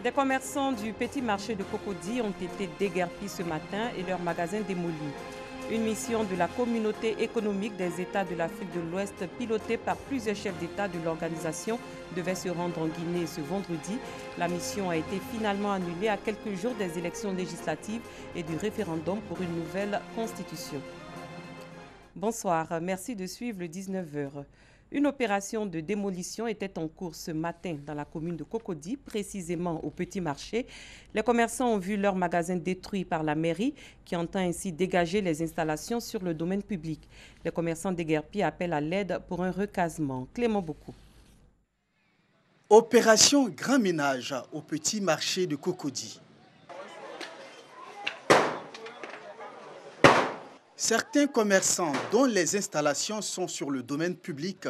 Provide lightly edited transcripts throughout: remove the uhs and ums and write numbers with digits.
Les commerçants du petit marché de Cocody ont été déguerpis ce matin et leurs magasins démolis. Une mission de la communauté économique des États de l'Afrique de l'Ouest, pilotée par plusieurs chefs d'État de l'organisation, devait se rendre en Guinée ce vendredi. La mission a été finalement annulée à quelques jours des élections législatives et du référendum pour une nouvelle constitution. Bonsoir, merci de suivre le 19h. Une opération de démolition était en cours ce matin dans la commune de Cocody, précisément au Petit Marché. Les commerçants ont vu leurs magasins détruits par la mairie qui entend ainsi dégager les installations sur le domaine public. Les commerçants déguerpis appellent à l'aide pour un recasement. Clément Beaucoup. Opération Grand Ménage au Petit Marché de Cocody. Certains commerçants dont les installations sont sur le domaine public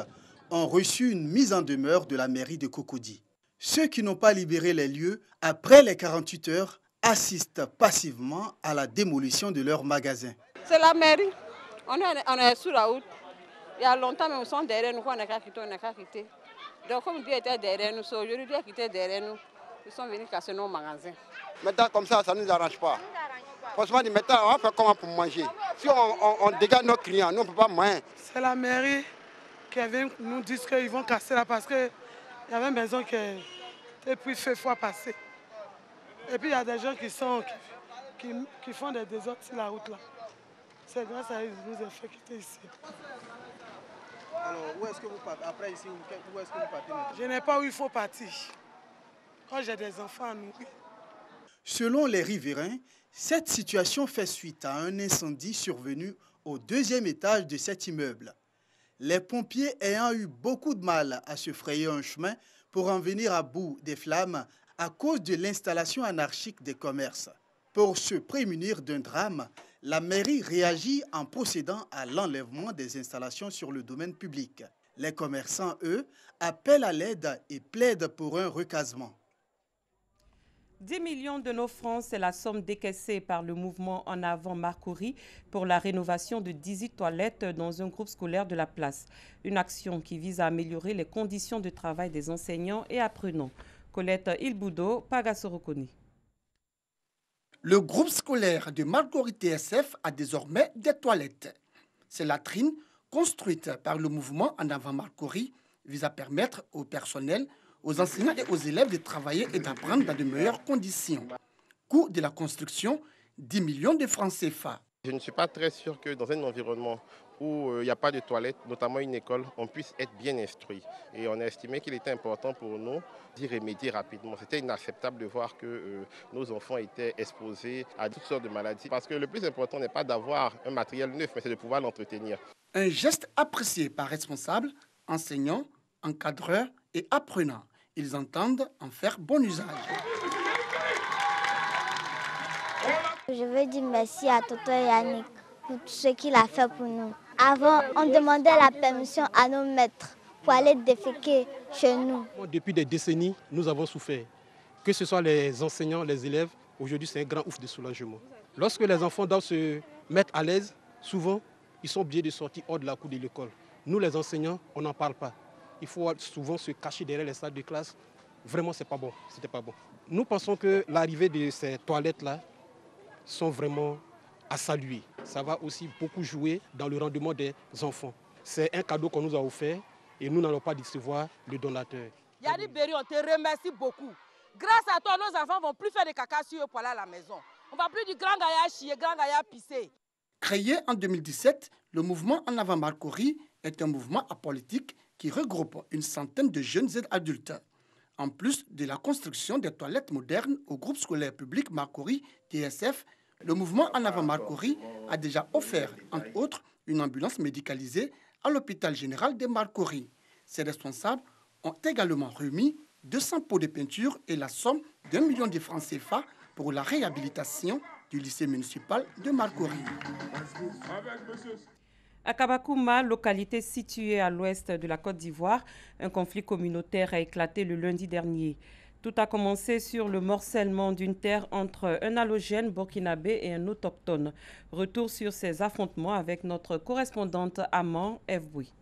ont reçu une mise en demeure de la mairie de Cocody. Ceux qui n'ont pas libéré les lieux, après les 48 heures, assistent passivement à la démolition de leurs magasins. C'est la mairie. On est sur la route. Il y a longtemps, mais ils sont derrière nous. On n'a qu'à quitter. Donc, comme Dieu était derrière nous, aujourd'hui, Dieu a quitté derrière nous. Ils sont venus casser nos magasins. Maintenant, comme ça ne nous arrange pas. Franchement, maintenant, on va faire comment pour manger? Si on dégage nos clients, nous, on ne peut pas manger. C'est la mairie qui vient nous dire qu'ils vont casser là parce qu'il y avait une maison qui est fait fois passé. Et puis, il y a des gens qui font des désordres sur la route là. C'est grâce à eux que nous avons fait quitter ici. Alors, où est-ce que vous partez? Après ici, où est-ce que vous partez maintenant? Je n'ai pas où il faut partir. Quand j'ai des enfants à nourrir. Selon les riverains, cette situation fait suite à un incendie survenu au deuxième étage de cet immeuble. Les pompiers ayant eu beaucoup de mal à se frayer un chemin pour en venir à bout des flammes à cause de l'installation anarchique des commerces. Pour se prémunir d'un drame, la mairie réagit en procédant à l'enlèvement des installations sur le domaine public. Les commerçants, eux, appellent à l'aide et plaident pour un recasement. 10 millions de nos francs, c'est la somme décaissée par le mouvement En Avant Marcory pour la rénovation de 18 toilettes dans un groupe scolaire de la place. Une action qui vise à améliorer les conditions de travail des enseignants et apprenants. Colette Ilboudo, Pagasorokoni. Le groupe scolaire de Marcory TSF a désormais des toilettes. Ces latrines, construites par le mouvement En Avant Marcory, visent à permettre au personnel, aux enseignants et aux élèves de travailler et d'apprendre dans de meilleures conditions. Coût de la construction, 10 millions de francs CFA. Je ne suis pas très sûr que dans un environnement où il n'y a pas de toilettes, notamment une école, on puisse être bien instruit. Et on a estimé qu'il était important pour nous d'y remédier rapidement. C'était inacceptable de voir que nos enfants étaient exposés à toutes sortes de maladies. Parce que le plus important n'est pas d'avoir un matériel neuf, mais c'est de pouvoir l'entretenir. Un geste apprécié par responsables, enseignants, encadreurs et apprenants. Ils entendent en faire bon usage. Je veux dire merci à Toto Yannick pour tout ce qu'il a fait pour nous. Avant, on demandait la permission à nos maîtres pour aller déféquer chez nous. Depuis des décennies, nous avons souffert. Que ce soit les enseignants, les élèves, aujourd'hui c'est un grand ouf de soulagement. Lorsque les enfants doivent se mettre à l'aise, souvent, ils sont obligés de sortir hors de la cour de l'école. Nous, les enseignants, on n'en parle pas. Il faut souvent se cacher derrière les salles de classe. Vraiment, c'est pas bon. C'était pas bon. Nous pensons que l'arrivée de ces toilettes-là sont vraiment à saluer. Ça va aussi beaucoup jouer dans le rendement des enfants. C'est un cadeau qu'on nous a offert et nous n'allons pas décevoir le donateur. Yanni Berry, on te remercie beaucoup. Grâce à toi, nos enfants ne vont plus faire de caca sur eux pour aller à la maison. On ne va plus du grand gaillard chier, grand gaillard pisser. Créé en 2017, le mouvement En Avant Marcory est un mouvement apolitique qui regroupe une centaine de jeunes et adultes. En plus de la construction des toilettes modernes au groupe scolaire public Marcory TSF, le mouvement En Avant Marcory a déjà offert, entre autres, une ambulance médicalisée à l'hôpital général de Marcory. Ses responsables ont également remis 200 pots de peinture et la somme d'1 million de francs CFA pour la réhabilitation du lycée municipal de Marcory. À Kabakouma, localité située à l'ouest de la Côte d'Ivoire, un conflit communautaire a éclaté le lundi dernier. Tout a commencé sur le morcellement d'une terre entre un allogène burkinabé et un autochtone. Retour sur ces affrontements avec notre correspondante Amand Evboui.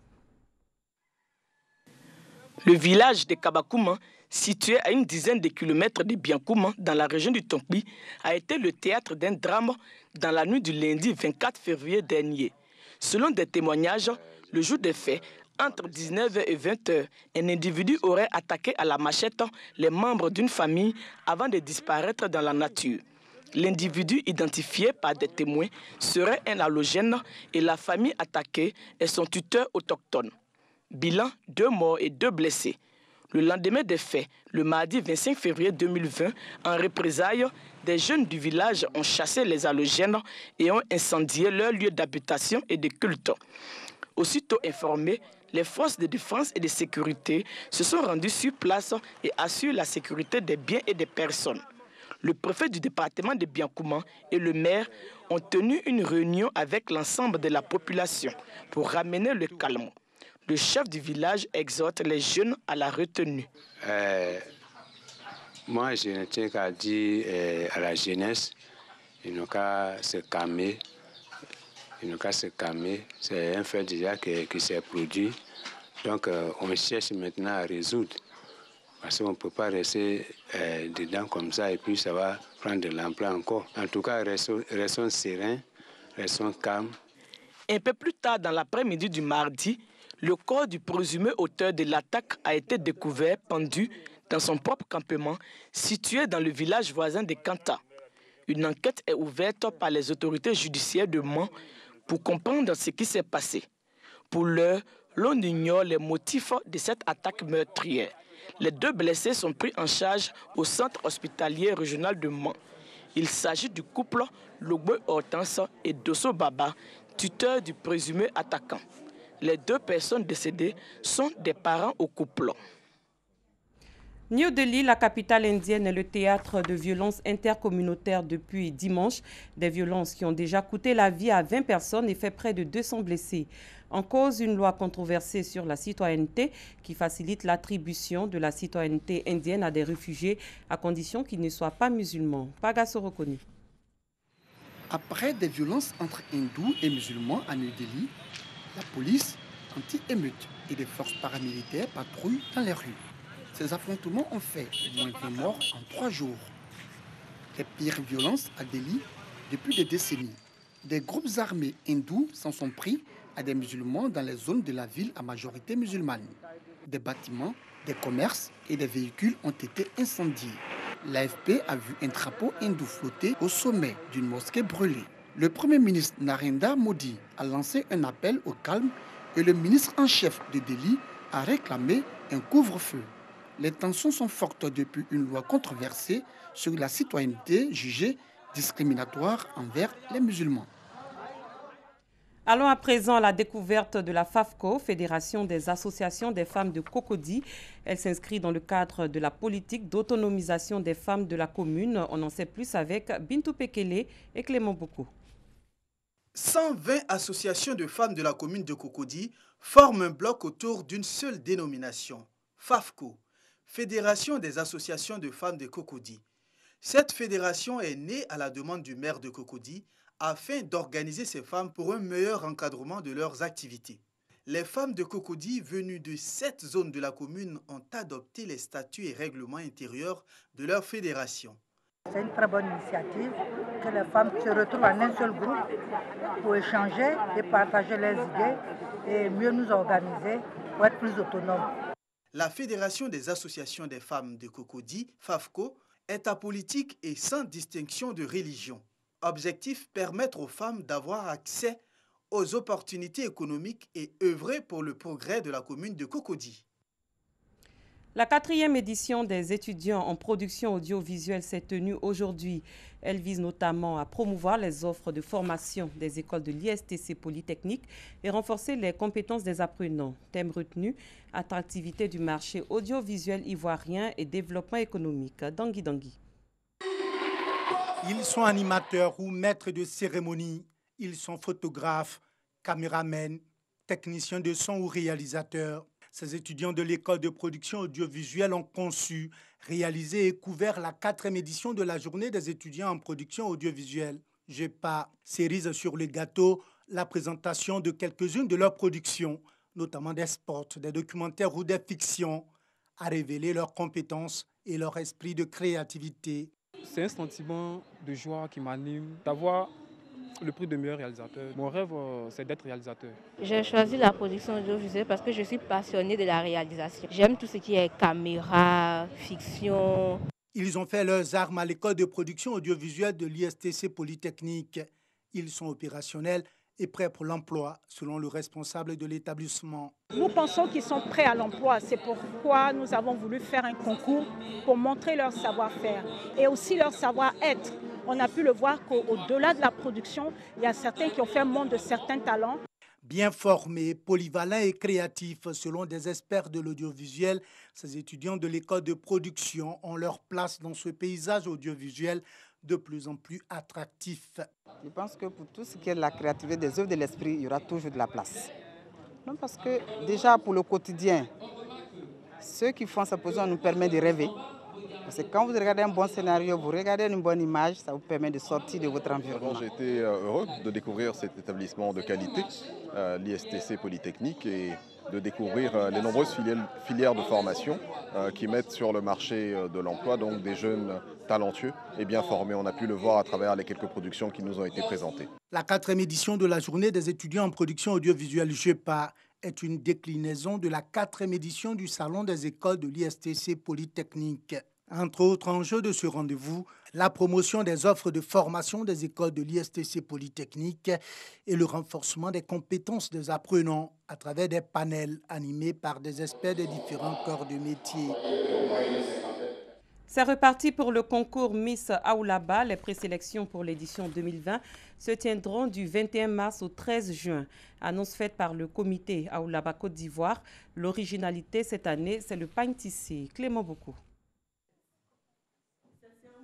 Le village de Kabakouma, situé à une dizaine de kilomètres de Biancouma, dans la région du Tompi, a été le théâtre d'un drame dans la nuit du lundi 24 février dernier. Selon des témoignages, le jour des faits, entre 19h et 20h, un individu aurait attaqué à la machette les membres d'une famille avant de disparaître dans la nature. L'individu identifié par des témoins serait un allogène et la famille attaquée est son tuteur autochtone. Bilan, 2 morts et 2 blessés. Le lendemain des faits, le mardi 25 février 2020, en représailles, des jeunes du village ont chassé les allogènes et ont incendié leur lieu d'habitation et de culte. Aussitôt informés, les forces de défense et de sécurité se sont rendues sur place et assurent la sécurité des biens et des personnes. Le préfet du département de Biancouma et le maire ont tenu une réunion avec l'ensemble de la population pour ramener le calme. Le chef du village exhorte les jeunes à la retenue. Moi, je ne tiens qu'à dire à la jeunesse, ils n'ont qu'à se calmer. Ils n'ont qu'à se calmer. C'est un fait déjà qui s'est produit. Donc, on cherche maintenant à résoudre. Parce qu'on ne peut pas rester dedans comme ça et puis ça va prendre de l'ampleur encore. En tout cas, restons sereins, restons calmes. Un peu plus tard dans l'après-midi du mardi, le corps du présumé auteur de l'attaque a été découvert pendu dans son propre campement situé dans le village voisin de Kanta. Une enquête est ouverte par les autorités judiciaires de Mans pour comprendre ce qui s'est passé. Pour l'heure, l'on ignore les motifs de cette attaque meurtrière. Les 2 blessés sont pris en charge au centre hospitalier régional de Mans. Il s'agit du couple Logboy Hortense et Dosso Baba, tuteur du présumé attaquant. Les 2 personnes décédées sont des parents au couple. New Delhi, la capitale indienne, est le théâtre de violences intercommunautaires depuis dimanche. Des violences qui ont déjà coûté la vie à 20 personnes et fait près de 200 blessés. En cause, une loi controversée sur la citoyenneté qui facilite l'attribution de la citoyenneté indienne à des réfugiés à condition qu'ils ne soient pas musulmans. Pagasso reconnu. Après des violences entre hindous et musulmans à New Delhi, la police anti-émeute et des forces paramilitaires patrouillent dans les rues. Ces affrontements ont fait au moins 20 morts en 3 jours. Les pires violences à Delhi depuis des décennies. Des groupes armés hindous s'en sont pris à des musulmans dans les zones de la ville à majorité musulmane. Des bâtiments, des commerces et des véhicules ont été incendiés. L'AFP a vu un drapeau hindou flotter au sommet d'une mosquée brûlée. Le Premier ministre Narendra Modi a lancé un appel au calme et le ministre en chef de Delhi a réclamé un couvre-feu. Les tensions sont fortes depuis une loi controversée sur la citoyenneté jugée discriminatoire envers les musulmans. Allons à présent à la découverte de la FAFCO, Fédération des associations des femmes de Cocody. Elle s'inscrit dans le cadre de la politique d'autonomisation des femmes de la commune. On en sait plus avec Bintou Pekele et Clément Boko. 120 associations de femmes de la commune de Cocody forment un bloc autour d'une seule dénomination, FAFCO, Fédération des associations de femmes de Cocody. Cette fédération est née à la demande du maire de Cocody afin d'organiser ces femmes pour un meilleur encadrement de leurs activités. Les femmes de Cocody venues de 7 zones de la commune ont adopté les statuts et règlements intérieurs de leur fédération. C'est une très bonne initiative que les femmes se retrouvent en un seul groupe pour échanger et partager leurs idées et mieux nous organiser pour être plus autonomes. La Fédération des associations des femmes de Cocody, FAFCO, est apolitique et sans distinction de religion. Objectif, permettre aux femmes d'avoir accès aux opportunités économiques et œuvrer pour le progrès de la commune de Cocody. La 4e édition des étudiants en production audiovisuelle s'est tenue aujourd'hui. Elle vise notamment à promouvoir les offres de formation des écoles de l'ISTC Polytechnique et renforcer les compétences des apprenants. Thème retenu, attractivité du marché audiovisuel ivoirien et développement économique. Dangui Dangui. Ils sont animateurs ou maîtres de cérémonie. Ils sont photographes, caméramens, techniciens de son ou réalisateurs. Ces étudiants de l'école de production audiovisuelle ont conçu, réalisé et couvert la 4e édition de la journée des étudiants en production audiovisuelle. GEPA, cerise sur le gâteau, la présentation de quelques-unes de leurs productions, notamment des spots, des documentaires ou des fictions. à révéler leurs compétences et leur esprit de créativité. C'est un sentiment de joie qui m'anime d'avoir le prix de meilleur réalisateur. Mon rêve, c'est d'être réalisateur. J'ai choisi la production audiovisuelle parce que je suis passionnée de la réalisation. J'aime tout ce qui est caméra, fiction. Ils ont fait leurs armes à l'école de production audiovisuelle de l'ISTC Polytechnique. Ils sont opérationnels et prêts pour l'emploi, selon le responsable de l'établissement. Nous pensons qu'ils sont prêts à l'emploi. C'est pourquoi nous avons voulu faire un concours pour montrer leur savoir-faire et aussi leur savoir-être. On a pu le voir qu'au-delà de la production, il y a certains qui ont fait montre de certains talents. Bien formés, polyvalents et créatifs, selon des experts de l'audiovisuel, ces étudiants de l'école de production ont leur place dans ce paysage audiovisuel de plus en plus attractif. Je pense que pour tout ce qui est la créativité des œuvres de l'esprit, il y aura toujours de la place. Non, parce que déjà pour le quotidien, ceux qui font cette position nous permettent de rêver. Parce que quand vous regardez un bon scénario, vous regardez une bonne image, ça vous permet de sortir de votre environnement. J'ai été heureux de découvrir cet établissement de qualité, l'ISTC Polytechnique, et de découvrir les nombreuses filières de formation qui mettent sur le marché de l'emploi donc des jeunes talentueux et bien formés. On a pu le voir à travers les quelques productions qui nous ont été présentées. La 4e édition de la journée des étudiants en production audiovisuelle JEPA est une déclinaison de la 4e édition du Salon des écoles de l'ISTC Polytechnique. Entre autres enjeux de ce rendez-vous, la promotion des offres de formation des écoles de l'ISTC Polytechnique et le renforcement des compétences des apprenants à travers des panels animés par des experts des différents corps de métier. C'est reparti pour le concours Miss Aoulaba. Les présélections pour l'édition 2020 se tiendront du 21 mars au 13 juin. Annonce faite par le comité Aoulaba Côte d'Ivoire. L'originalité cette année, c'est le pain tissé. Clément Beaucoup.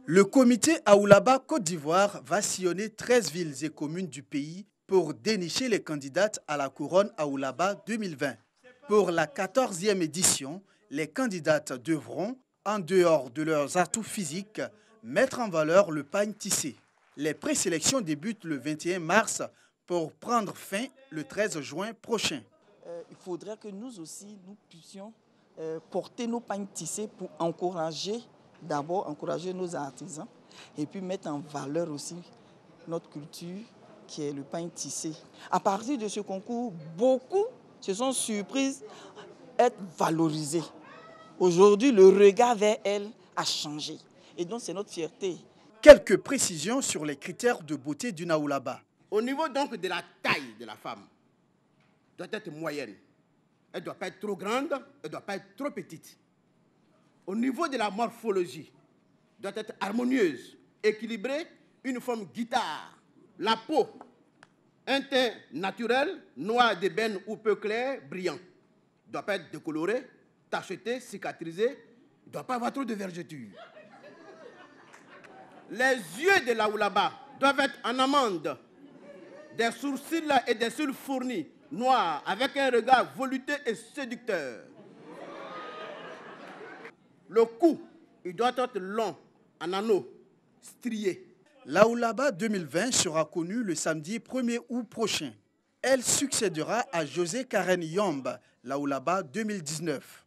Le comité Aoulaba Côte d'Ivoire va sillonner 13 villes et communes du pays pour dénicher les candidates à la couronne Aoulaba 2020. Pour la 14e édition, les candidates devront, en dehors de leurs atouts physiques, mettre en valeur le pain tissé. Les présélections débutent le 21 mars pour prendre fin le 13 juin prochain. Il faudrait que nous aussi, nous puissions porter nos pains tissés pour encourager nos artisans et puis mettre en valeur aussi notre culture qui est le pain tissé. À partir de ce concours, beaucoup se sont surprises d'être valorisés. Aujourd'hui, le regard vers elles a changé et donc c'est notre fierté. Quelques précisions sur les critères de beauté d'une Aoulaba. Au niveau donc de la taille de la femme, doit être moyenne. Elle ne doit pas être trop grande, elle ne doit pas être trop petite. Au niveau de la morphologie, doit être harmonieuse, équilibrée, une forme guitare. La peau, un teint naturel, noir d'ébène ou peu clair, brillant. Il ne doit pas être décoloré, tacheté, cicatrisé. Il ne doit pas avoir trop de vergeture. Les yeux de l'Aoulaba doivent être en amande. Des sourcils et des cils fournis, noirs, avec un regard velouté et séducteur. Le cou, il doit être long, en anneau, strié. L'Aoulaba 2020 sera connue le samedi 1er août prochain. Elle succédera à José Karen Yombe, l'Aoulaba 2019.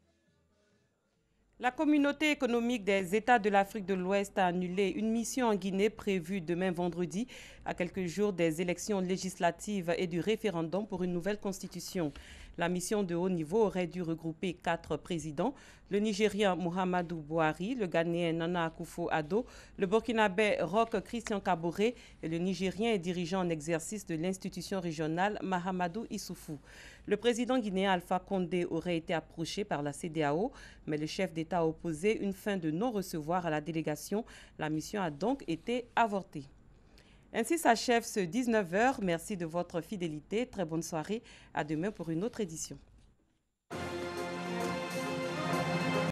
La communauté économique des États de l'Afrique de l'Ouest a annulé une mission en Guinée prévue demain vendredi, à quelques jours des élections législatives et du référendum pour une nouvelle constitution. La mission de haut niveau aurait dû regrouper 4 présidents, le Nigérien Muhammadu Buhari, le Ghanéen Nana Akufo-Addo, le Burkinabé Roch Christian Kaboré et le Nigérien et dirigeant en exercice de l'institution régionale Mahamadou Issoufou. Le président guinéen Alpha Condé aurait été approché par la CEDEAO, mais le chef d'État a opposé une fin de non-recevoir à la délégation. La mission a donc été avortée. Ainsi s'achève ce 19h. Merci de votre fidélité. Très bonne soirée. À demain pour une autre édition.